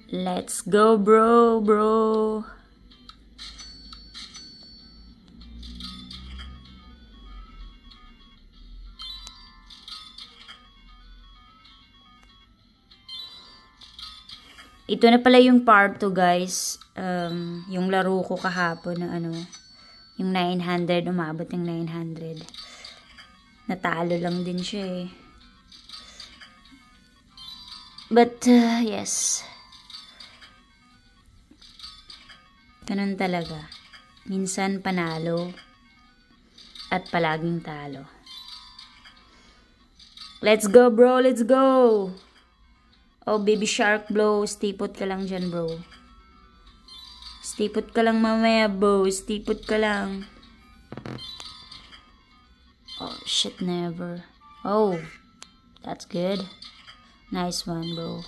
Let's go, bro. Ito na pala yung part 2, guys. Yung laro ko kahapon na yung 900, umabot ng 900. Natalo lang din siya eh. But, yes. Ganun talaga. Minsan panalo at palaging talo. Let's go, bro. Let's go. Oh, baby shark, bro. Stay put ka lang dyan, bro. Stay put ka lang mamaya, bro. Stay put ka lang. Oh, shit, never. Oh, that's good. Nice one, bro.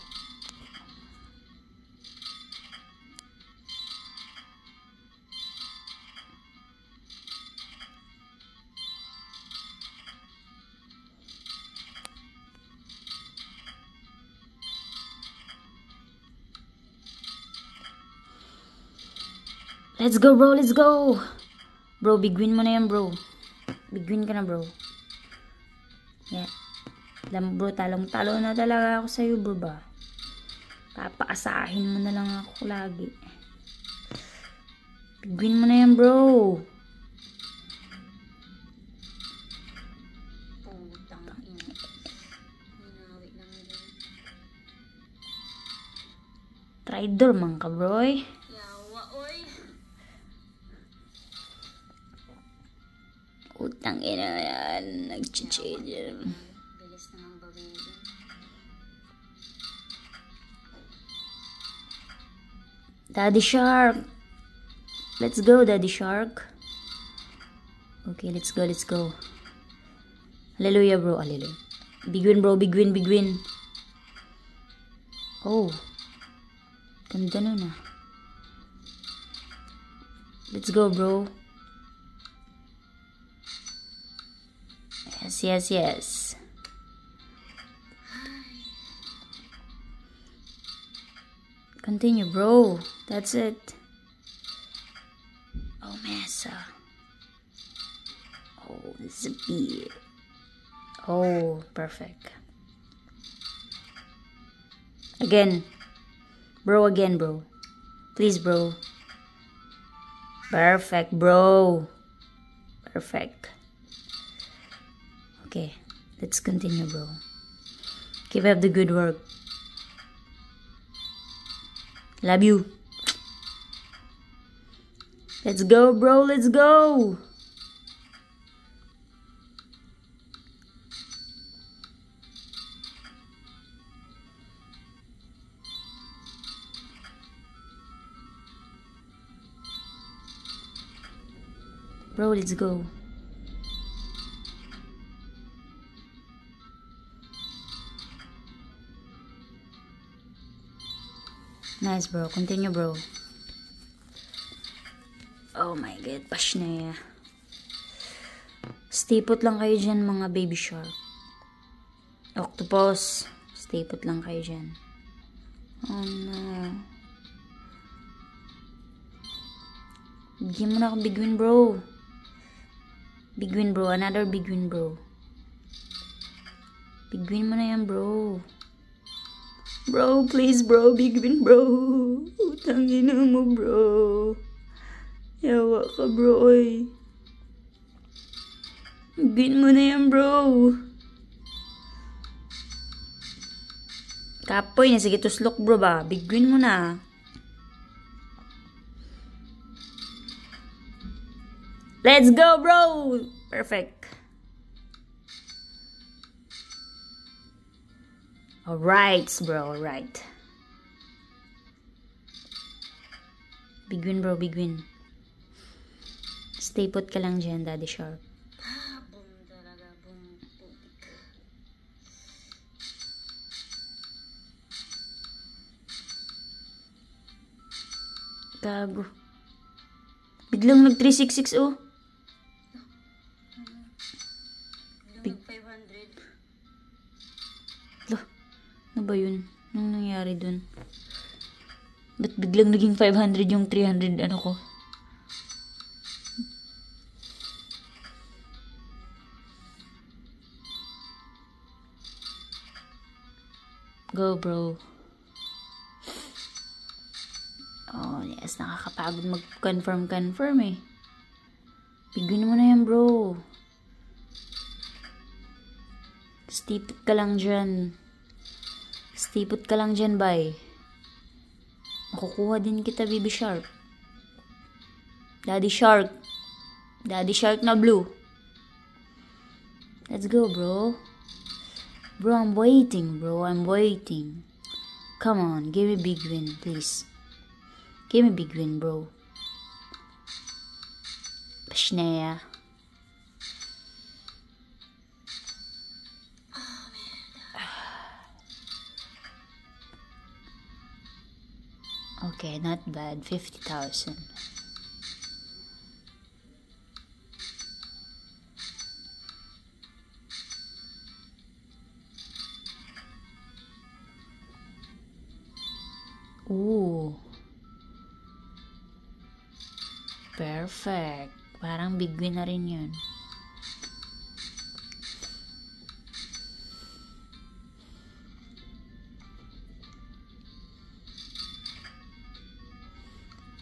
Let's go, bro. Let's go. Bro, big win mo na yan, bro. Big win ka na, bro. Yeah. Alam mo, bro, talong-talo na talaga ako sa'yo, bro, ba? Papaasahin mo na lang ako lagi. Big win mo na yan, bro. Traidor man ka, bro, eh. Utang ina yan. Nag-change. Daddy Shark. Let's go, Daddy Shark. Okay, let's go, let's go. Hallelujah, bro. Hallelujah. Big win, bro. Big win, big win. Oh. Ganda nun, ah. Let's go, bro. Yes, yes, yes. Continue, bro. That's it. Oh, Mesa. Oh, Zabi. Oh, perfect. Again. Bro, again, bro. Please, bro. Perfect, bro. Perfect. Okay, let's continue, bro. Keep up the good work. Love you. Let's go, bro. Let's go. Bro, let's go. Nice, bro. Continue, bro. Oh my god, pash na ya. Stay put lang kayo dyan, mga baby shark. Octopus, stay put lang kayo dyan. Oh no. Bigyan mo na akong big win, bro. Big win, bro. Another big win, bro. Big win mo na yan, bro. Bro, please, bro. Big win, bro. Utangin na mo, bro. Yawa ka, bro, oy. Big win mo na yan, bro. Kapoy na, sige, tuslok, bro, ba? Big win mo na. Let's go, bro. Perfect. Alright, bro. Alright. Big win, bro. Big win. Stay put ka lang dyan, Daddy Shark. Gago. Biglang nag 366, oh. Big 500. Lo, ano ba yun? Anong nangyari dun? Ba't biglang naging 500 yung 300 ano ko? Go, bro. Oh, yes. Nakakapagod mag-confirm eh. Bigyan mo na yan, bro. Stipot ka lang dyan. Stipot ka lang dyan, bye. Makukuha din kita, baby shark. Daddy shark. Daddy shark na blue. Let's go, bro. Bro, I'm waiting, bro. I'm waiting. Come on, give me big win, please. Give me big win, bro. Pashnaya. Okay, not bad. 50,000. Ooh. Perfect. Parang big win na rin yun.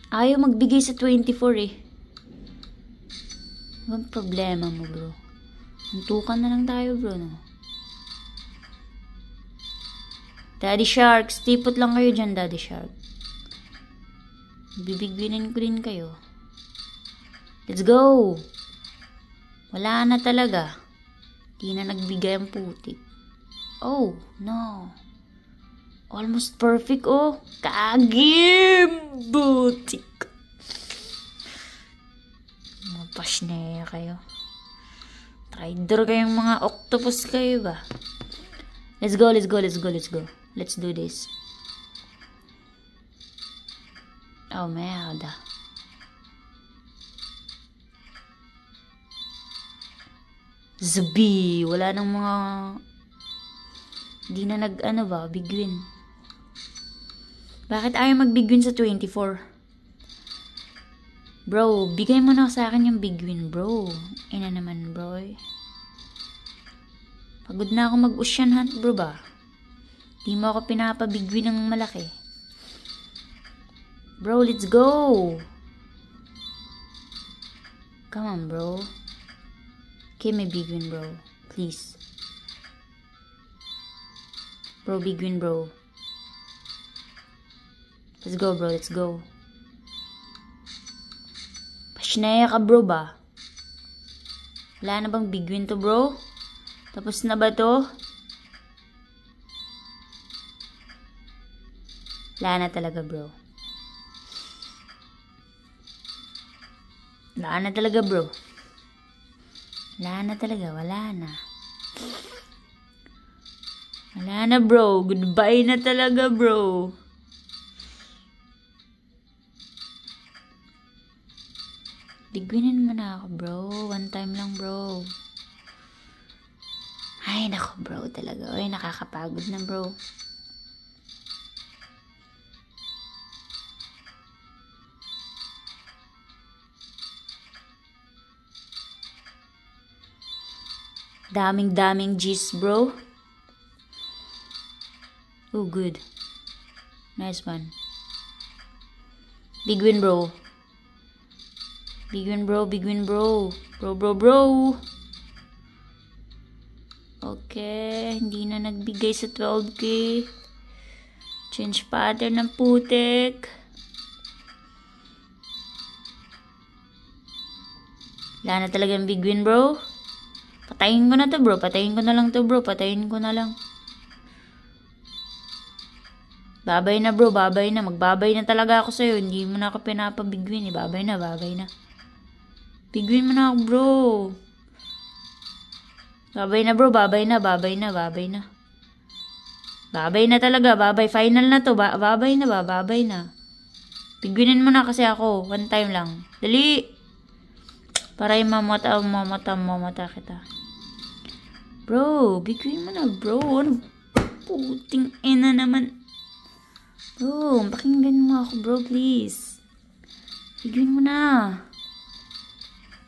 Ayaw magbigay sa 24 eh. Anong problema mo, bro? Huntukan na lang tayo, bro, no? Daddy Shark, stipot lang kayo dyan, Daddy Shark. Bibigwinin ko din kayo. Let's go! Wala na talaga. Di na nagbigay ang putik. Oh, no. Almost perfect, oh. Kagim! Butik. Mapasneya kayo. Trader kayong mga octopus kayo ba? Let's go, let's go, let's go, let's go. Let's do this. Oh, merda. Zabi. Wala nang mga... Di na nag-ano ba? Big win. Bakit ayaw mag-big win sa 24? Bro, bigay mo na sa akin yung big win, bro. Ina naman, bro. Pagod na ako mag-ocean hunt, bro ba? Di mo ako pinapabig win ng malaki. Bro, let's go! Come on, bro. Give me big win, bro. Please. Bro, big win, bro. Let's go, bro. Let's go. Pasnaya ka, bro ba? Wala na bang big win to, bro? Tapos na ba to? Wala na talaga, bro. Wala na talaga, bro. Wala na talaga. Wala na. Wala na, bro. Goodbye na talaga, bro. Bigwinin mo na ako, bro. One time lang, bro. Ay, nako, bro. Talaga. Ay, nakakapagod na, bro. Daming G's, bro. Oh, good. Nice one. Big win, bro. Big win, bro. Big win, bro. Bro. Okay. Hindi na nagbigay sa 12K. Change pattern ng putik. Wala na talagang big win, bro. Patayin ko na to, bro. Patayin ko na lang to, bro. Patayin ko na lang. Babay na, bro. Babay na. Magbabay na talaga ako sa'yo. Hindi mo na ako pinapabigwin eh. Babay na. Bigwin mo na ako, bro. Babay na, bro. Babay na talaga. Babay. Final na to. Babay na. Bigwinin mo na kasi ako. One time lang. Dali. Para yung mamata kita. Bro, bigwin mo na, bro. Ano? Puting ina naman. Bro, pakinggan mo ako, bro, please. Bigwin mo na.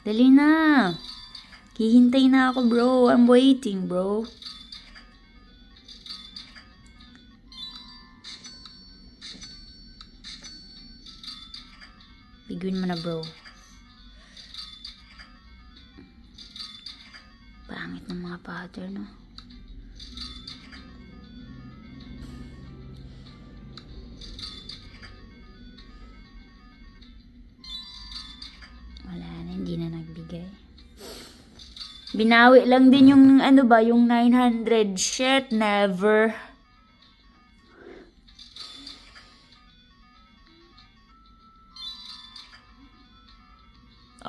Dali na. Hihintay na ako, bro. I'm waiting, bro. Bigwin mo na, bro. Pangit ng mga pattern, no? Wala na, hindi na nagbigay. Binawi lang din yung ano ba, yung 900. Shit, never.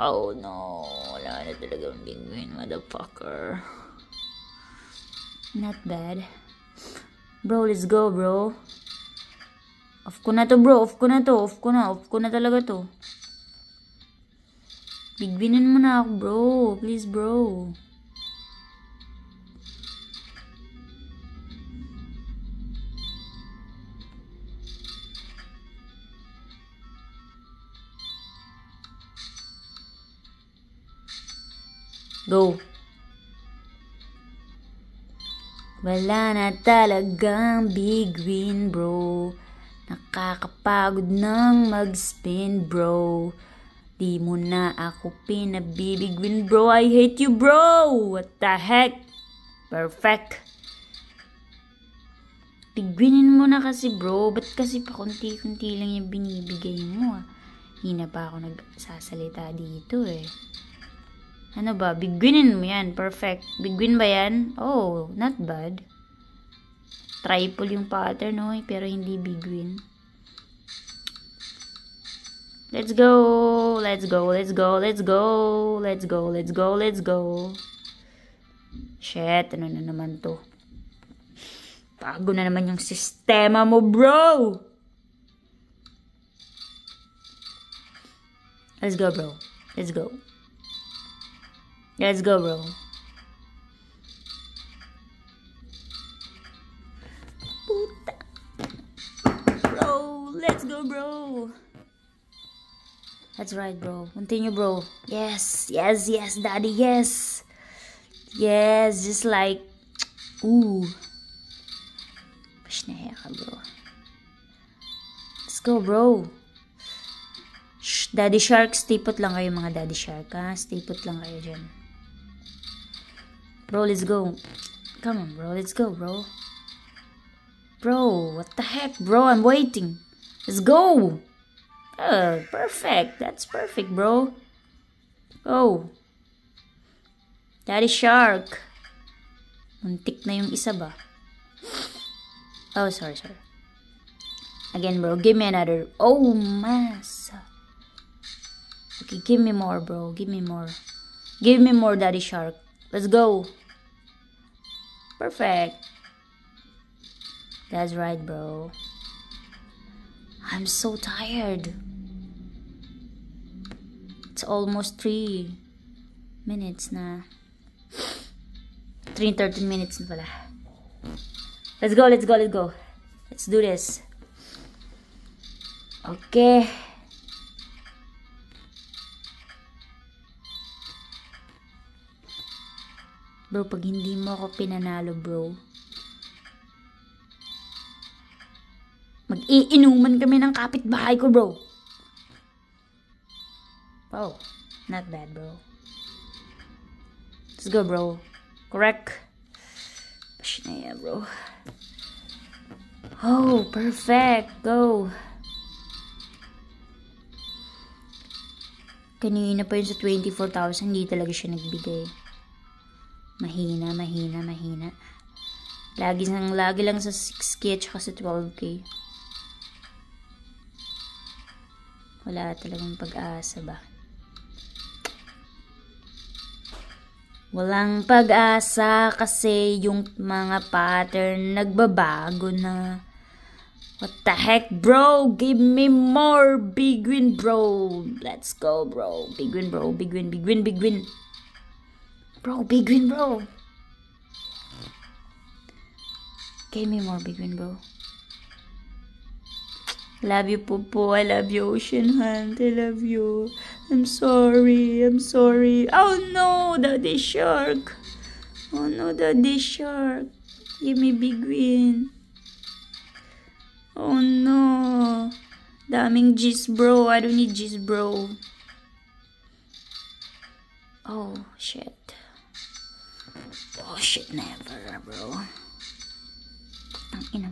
Oh no, wala na talagang bigwin, motherfucker. Not bad. Bro, let's go, bro. Off ko na to, bro. Off ko na to. Off ko na talaga to. Bigwinin mo na ako, bro. Please, bro. Go. Wala na talagang bigwin, bro. Nakakapagod nang mag-spin, bro. Di mo na ako pinabibigwin, bro. I hate you, bro. What the heck? Perfect. Bigwinin mo na kasi, bro. Ba't kasi pa konti-konti lang yung binibigay mo, ah? Hina pa ako nagsasalita dito, eh. Ano ba? Bigwinin mo yan. Perfect. Bigwin ba yan? Oh, not bad. Triple yung pattern, no? Pero hindi bigwin. Let's go. Let's go. Let's go. Let's go. Let's go. Let's go. Let's go. Shit. Ano na naman to? Bago na naman yung sistema mo, bro. Let's go, bro. Let's go. Let's go, bro. Puta. Bro, let's go, bro. That's right, bro. Continue, bro. Yes, yes, yes, daddy, yes. Yes, just like, ooh. Push na ka, bro. Let's go, bro. Shh, Daddy Shark, stay put lang kayo, mga Daddy Shark, ha? Stay put lang kayo dyan. Bro, let's go. Come on, bro. Let's go, bro. Bro, what the heck, bro? I'm waiting. Let's go. Oh, perfect. That's perfect, bro. Go. Daddy Shark. Muntik na yung isa ba? Oh, sorry. Again, bro. Give me another. Oh, massa. Okay, give me more, bro. Give me more. Give me more, Daddy Shark. Let's go. Perfect. That's right, bro. I'm so tired. It's almost 3 minutes na. 13 minutes na pala. Let's go, let's go, let's go. Let's do this. Okay. Bro, pag hindi mo ako pinanalo, bro, mag-iinuman kami ng kapitbahay ko, bro. Oh, not bad, bro. Let's go, bro. Correct. Push na yan, bro. Oh, perfect. Go. Kanina pa yun sa 24,000, hindi talaga siya nagbigay. Mahina. Lagi lang sa 6K at saka sa 12K. Wala talagang pag-asa ba? Walang pag-asa kasi yung mga pattern nagbabago na. What the heck, bro? Give me more big win, bro. Let's go, bro. Big win, bro. Big win. Bro, big win, bro. Give me more big win, bro. Love you, Pupo. I love you, Ocean Hunt. I love you. I'm sorry. I'm sorry. Oh no, Daddy Shark. Oh no, Daddy Shark. Give me big win. Oh no. Daming G's, bro. I don't need G's, bro. Oh, shit. Oh, shit, never, bro. Ang ina.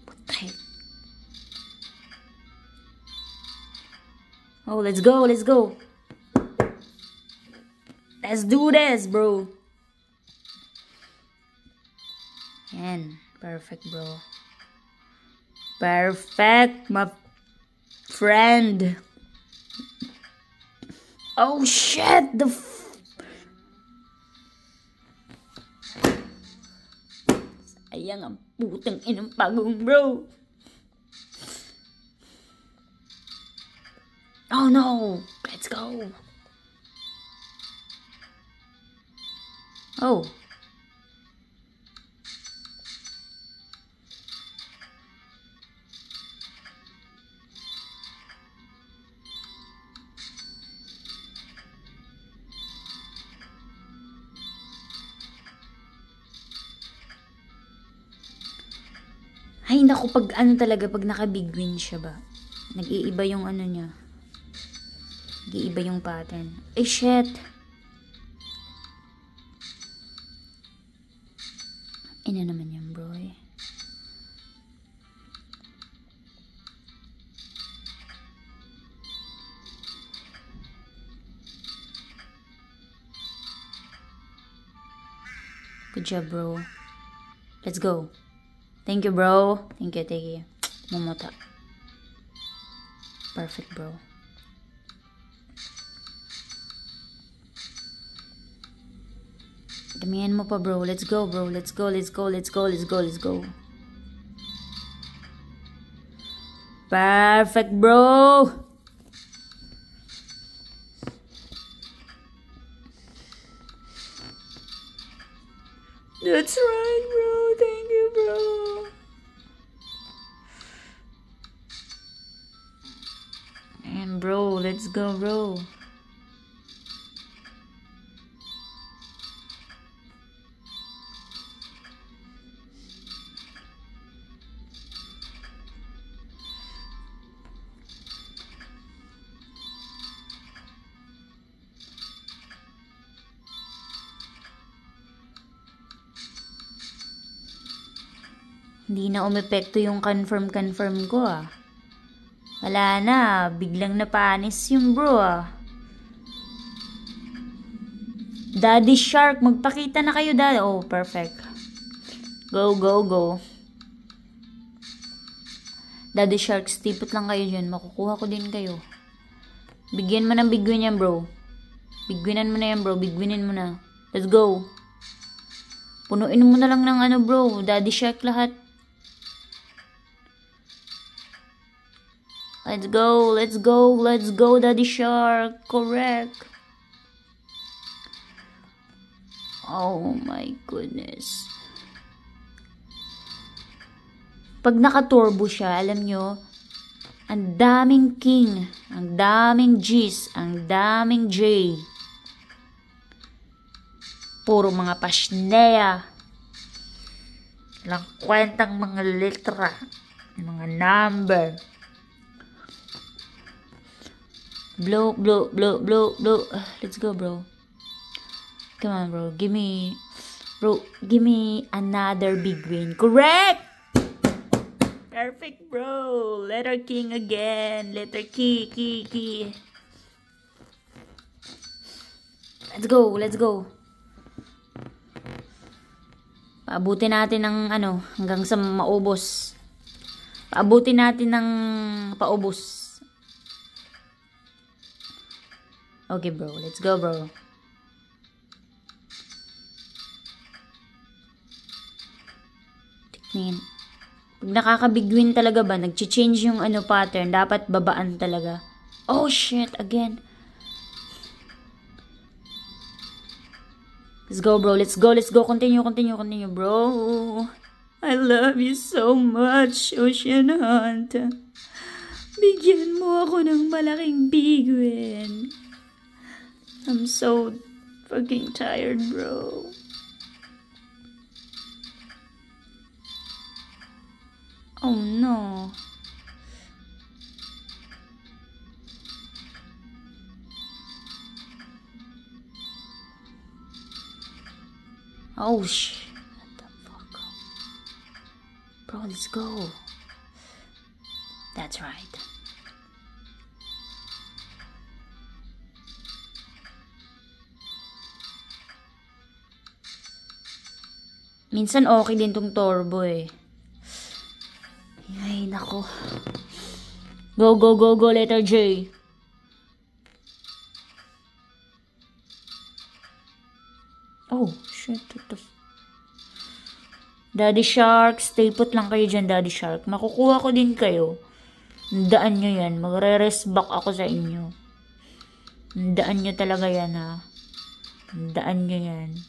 What the heck? Oh, let's go, let's go. Let's do this, bro. Yan. Perfect, bro. Perfect, my friend. Oh, shit. Sayang ang putang inang pagong, bro. Oh, no. Let's go. Oh. Ay, naku, pag ano talaga, pag naka-big win siya ba? Nag-iiba yung ano niya. Nag-iiba yung pattern. Eh, shit. Ina naman yan, bro, eh. Good job, bro. Let's go. Thank you, bro. Thank you, thank you. Momota. Perfect, bro. Damihan mo pa, bro. Let's go, bro. Let's go, let's go, let's go, let's go, let's go. Perfect, bro. That's right, bro. Thank you, bro. And bro, let's go, bro. Hindi na umepekto yung confirm ko, ah. Wala na, biglang napanis yung bro, ah. Daddy Shark, magpakita na kayo, Daddy. Oh, perfect. Go, go, go. Daddy Shark, stipot lang kayo dyan. Makukuha ko din kayo. Bigyan mo ng big win yan, bro. Bigwinan mo na yan, bro. Bigwinin mo na. Let's go. Punuin mo na lang ng ano, bro. Daddy Shark lahat. Let's go, let's go, let's go, Daddy Shark. Correct. Oh my goodness. Pag naka-turbo siya, alam nyo, ang daming king, ang daming G's, ang daming J. Puro mga pasneya. Lang kwentang mga letra, mga number. Blow, blow, blow, blow, blow. Let's go, bro. Come on, bro. Give me another big win. Correct! Perfect, bro. Letter king again. Letter key. Let's go, let's go. Paabutin natin ng ano, hanggang sa maubos. Paabutin natin ng paubos. Okay, bro. Let's go, bro. Tignan. Pag nakaka-big win talaga ba, nag-change yung ano pattern, dapat babaan talaga. Oh, shit. Again. Let's go, bro. Let's go. Let's go. Continue, bro. I love you so much, Ocean Hunt. Bigyan mo ako ng malaking biguin. I'm so fucking tired, bro. Oh no. Oh shit. What the fuck? Bro, let's go. That's right. Minsan okay din tong turbo eh. Ay, nako. Go, go, go, go, letter J. Oh, shit. Daddy Shark, stay put lang kayo dyan, Daddy Shark. Makukuha ko din kayo. Daan nyo yan. Magre-rest back ako sa inyo. Daan nyo talaga yan, ha. Daan nyo yan.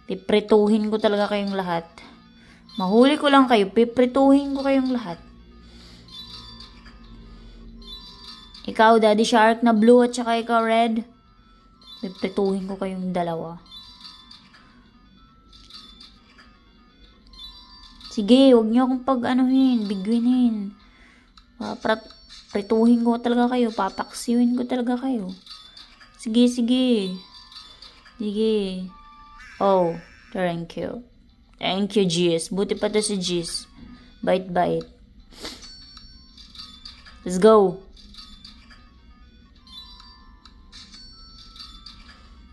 Piprituhin ko talaga kayong lahat. Mahuli ko lang kayo. Piprituhin ko kayong lahat. Ikaw, Daddy Shark na blue at saka ikaw red. Piprituhin ko kayong dalawa. Sige, huwag niyo akong pag-anuhin, bigwinin. Prituhin ko talaga kayo. Papaksiwin ko talaga kayo. Sige, sige. Sige. Oh, thank you. Thank you, Jis. Buti pa to si Jis. Bite, bite. Let's go.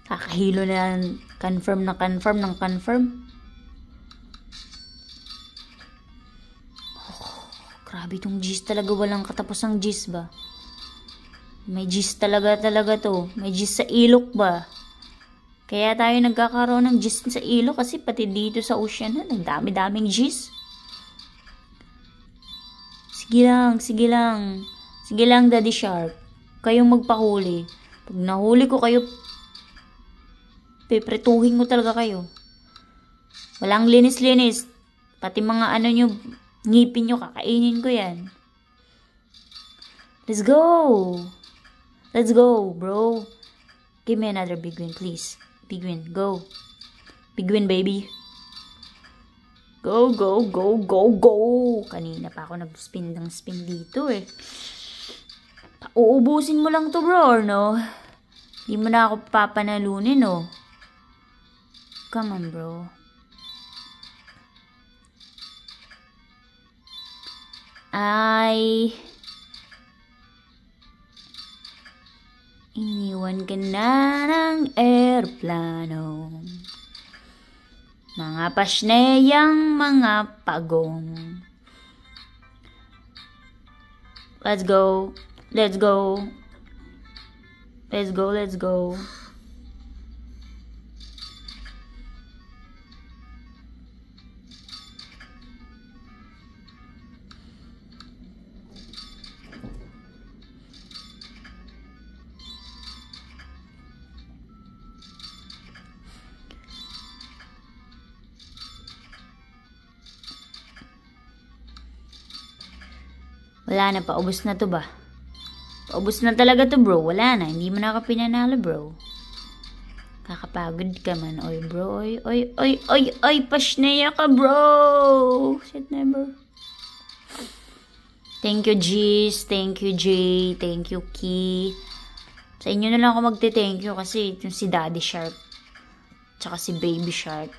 Kakahilo na yan. Confirm na confirm ng confirm. Oh, grabe itong Jis talaga. Walang katapusang Jis ba? May Jis talaga to. May Jis sa ilok ba? Kaya tayo nagkakaroon ng G's sa ilok kasi pati dito sa ocean na, ang dami-daming G's. Sige lang, sige lang. Sige lang, Daddy Shark. Kayong magpahuli. Pag nahuli ko kayo, piprituhin ko talaga kayo. Walang linis-linis. Pati mga ano nyo, ngipin nyo, kakainin ko yan. Let's go! Let's go, bro. Give me another big win, please. Big win, go. Big win, baby. Go, go, go, go, go. Kanina pa ako nag-spin ng spin dito eh. Uubusin mo lang to, bro, or no? Hindi mo na ako papanalunin, no? Come on, bro. Iniwan ka na ng aeroplano. Mga pasneyang mga pagong. Let's go. Let's go. Let's go, let's go. Wala na, paubos na to ba? Paubos na talaga to, bro. Wala na, hindi mo na ako pinanalo, bro. Kakapagod ka man, oy, bro. Oy, oy, oy, oy, oy, pasneya ka, bro. Shit, never. Thank you, G's. Thank you, Jay. Thank you, Key. Sa inyo na lang ako magte-thank you kasi yung si Daddy Shark tsaka si Baby Shark,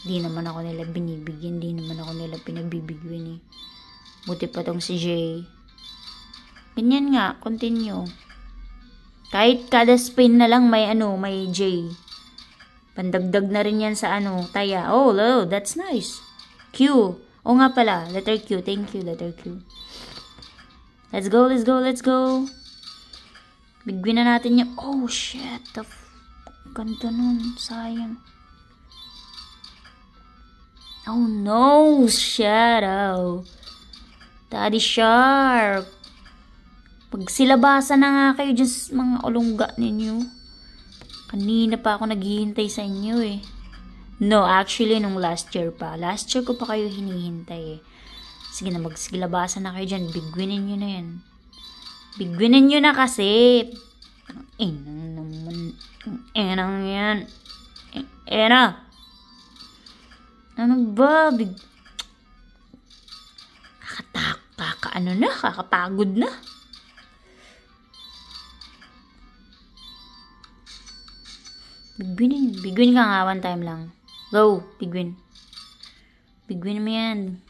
di naman ako nila binibigyan, di naman ako nila pinabibigyan eh. Buti pa tong si Jay. Ganyan nga, continue. Kahit kada spin na lang may may J. Pandagdag na rin yan sa taya. Oh, that's nice. Q. O nga pala, letter Q. Thank you, letter Q. Let's go, let's go, let's go. Bigyan na natin yung... Oh, shit. Ganda nun. Sayang. Oh, no. Shadow. Daddy Shark. Pagsilabasan na nga kayo dyan sa mga ulungga ninyo. Kanina pa ako naghihintay sa inyo eh. No, actually, nung last year pa. Last year ko pa kayo hinihintay eh. Sige na, magsilabasan na kayo dyan. Bigwinin nyo na yan. Bigwinin nyo na kasi. Inang naman. Inang yan. Ena. Ano ba? Kakapagod na. Bigwin ka nga, one time lang. Go, bigwin. Bigwin mo yan.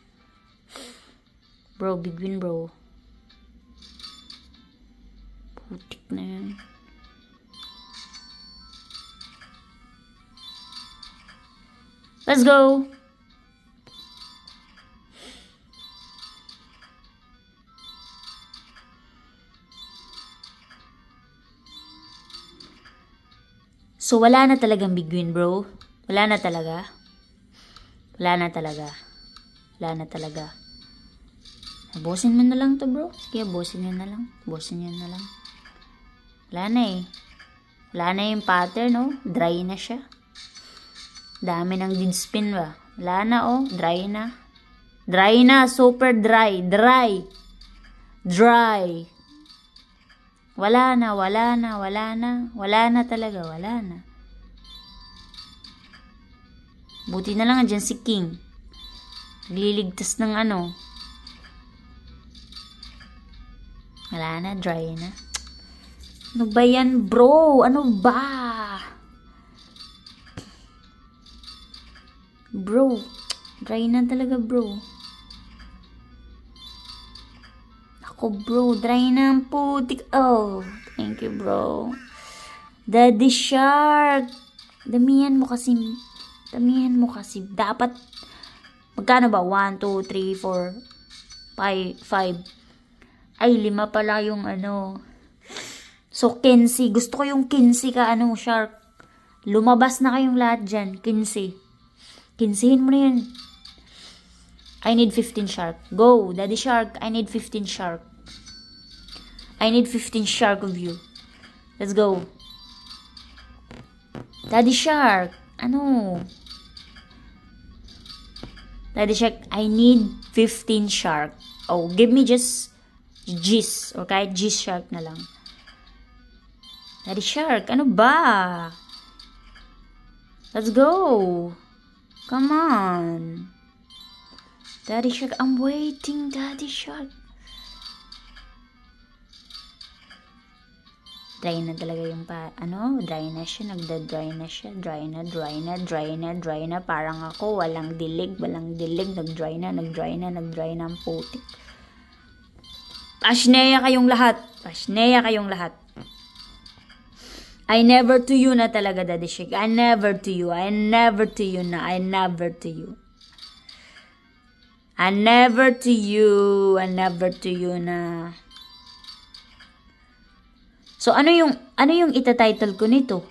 Bro, bigwin bro. Putik na yan. Let's go! So, wala na talagang bigwin, bro. Wala na talaga. Wala na talaga. Wala na talaga. Bosin mo na lang to, bro. Sige, bosin nyo na lang. Bosin nyo na lang. Wala na eh. Wala na yung pattern, oh. Dry na siya. Dami ng dead spin ba? Wala na, oh. Dry na. Dry na. Super dry. Dry. Dry. Wala na, wala na, wala na. Wala na talaga, wala na. Buti na lang dyan si King. Nagliligtas ng ano. Wala na, dry na. Ano ba yan, bro? Ano ba? Bro, dry na talaga, bro. Ako, bro, dry na ang putik. Oh, thank you, bro. Daddy Shark. Damihan mo kasi. Damihan mo kasi. Dapat, magkano ba? 1, 2, 3, 4, 5. Ay, 5 pala yung ano. So, 15. Gusto ko yung 15 ka, ano, Shark. Lumabas na kayong lahat dyan. 15. 15 mo na yan. I need 15 Shark. Go, Daddy Shark. I need 15 Shark. I need 15 Shark of you. Let's go. Daddy Shark. Ano? Daddy Shark, I need 15 Shark. Oh, give me just G's. Or kahit G's Shark na lang. Daddy Shark, ano ba? Let's go. Come on. Daddy Shark, I'm waiting, Daddy Shark. Dry na talaga yung dry na siya, nagda-dry na siya, dry na, parang ako, walang dilig, nag-dry na ang putik. Pasneya kayong lahat. I never to you na talaga, Daddy Shark. I never to you na. So, ano yung ita-title ko nito?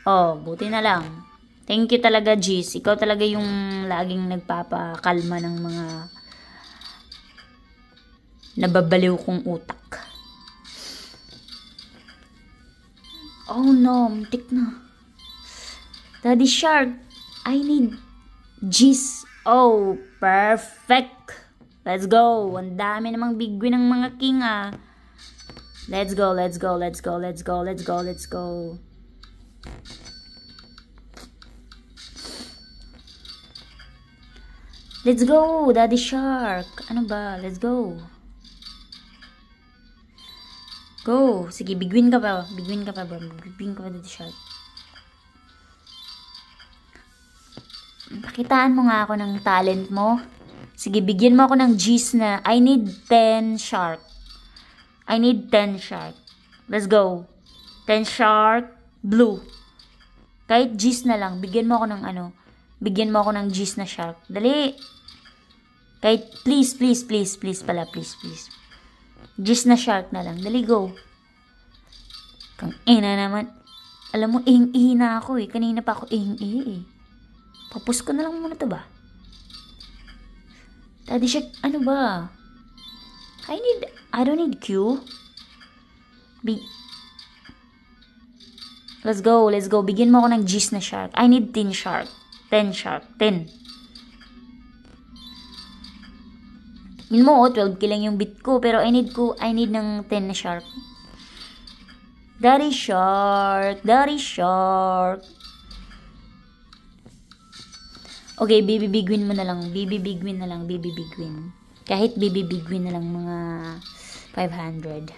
Oh, buti na lang. Thank you talaga, G's. Ikaw talaga yung laging nagpapakalma ng mga nababaliw kong utak. Oh no, muntik na. Daddy Shark, I need G's. Oh, perfect. Let's go. Ang dami namang bigwin ng mga king, ah. Let's go. Let's go, Daddy Shark. Ano ba? Let's go. Go. Sige, bigwin ka pa, bro. Daddy Shark. Pakitaan mo nga ako ng talent mo. Sige, bigyan mo ako ng G's na I need 10 Shark. Let's go. 10 Shark. Blue. Kahit G's na lang. Bigyan mo ako ng G's na Shark. Dali. Kahit please. G's na Shark na lang. Dali, go. Kang ina naman. Alam mo, ihing-ihi na ako eh. Kanina pa ako ihing-ihi eh. Papus ko na lang muna to ba? Daddy Shark, ano ba? I don't need Q. Let's go. Bigyan mo ako ng G's na shark. I need 10 shark. 10 shark. 10. Yun mo, 12k lang yung bit ko. Pero I need ng 10 na shark. Daddy shark. Okay, baby big win mo na lang. Baby big win. Kahit baby big win na lang mga 500.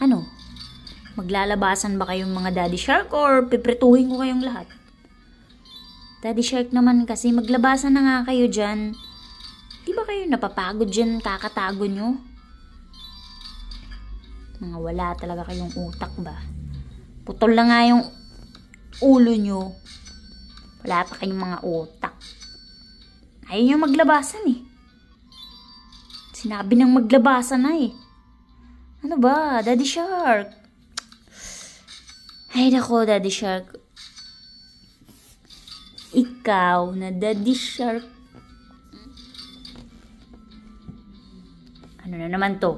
Ano? Maglalabasan ba kayong mga daddy shark or piprituhin ko kayong lahat? Daddy shark naman kasi maglabasan na nga kayo dyan. Di ba kayo napapagod dyan kakatago nyo? Mga wala talaga kayong utak ba? Putol na nga yung ulo nyo. Wala pa kayong mga utak. Ayaw nyo maglabasan eh. Sinabi ng maglabasan na eh. Ano ba? Daddy shark. Ay nako, daddy shark. Ikaw na daddy shark. Ano na naman to?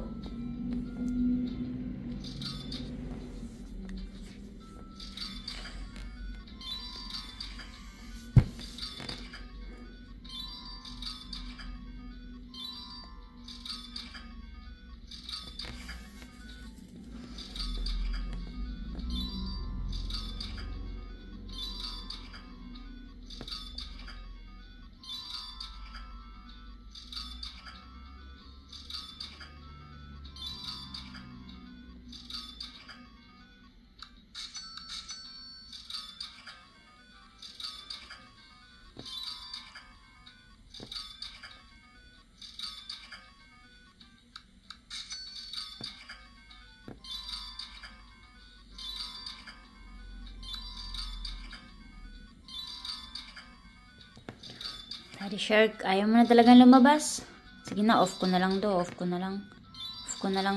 Daddy shark, ayaw mo na talagang lumabas. Sige na, off ko na lang to. Off ko na lang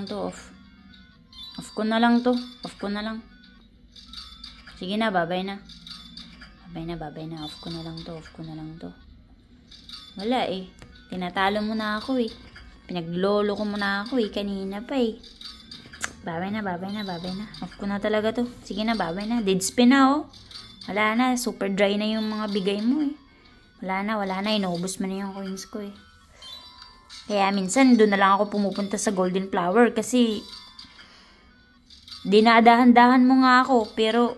to. Off ko na lang. Sige na, babay na. Off ko na lang to. Wala eh. Tinatalo mo na ako eh. Pinaglolo ko mo na ako eh. Kanina pa eh. Babay na. Off ko na talaga to. Sige na, babay na. Dead spin na oh. Wala na. Super dry na yung mga bigay mo eh. Wala na. Inubos mo na yung coins ko eh. Kaya minsan, doon na lang ako pumupunta sa Golden Flower kasi dinadahan-dahan mo nga ako pero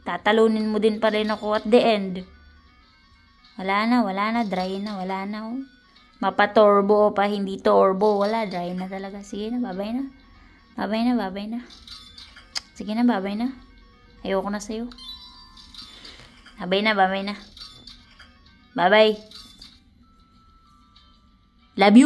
tatalunin mo din pa rin ako at the end. Wala na. Dry na. Oh. Mapa-turbo o pa hindi turbo. Wala. Dry na talaga. Sige na. Babay na. Sige na. Babay na. Ayoko na sa'yo. Babay na. Bye-bye. Love you.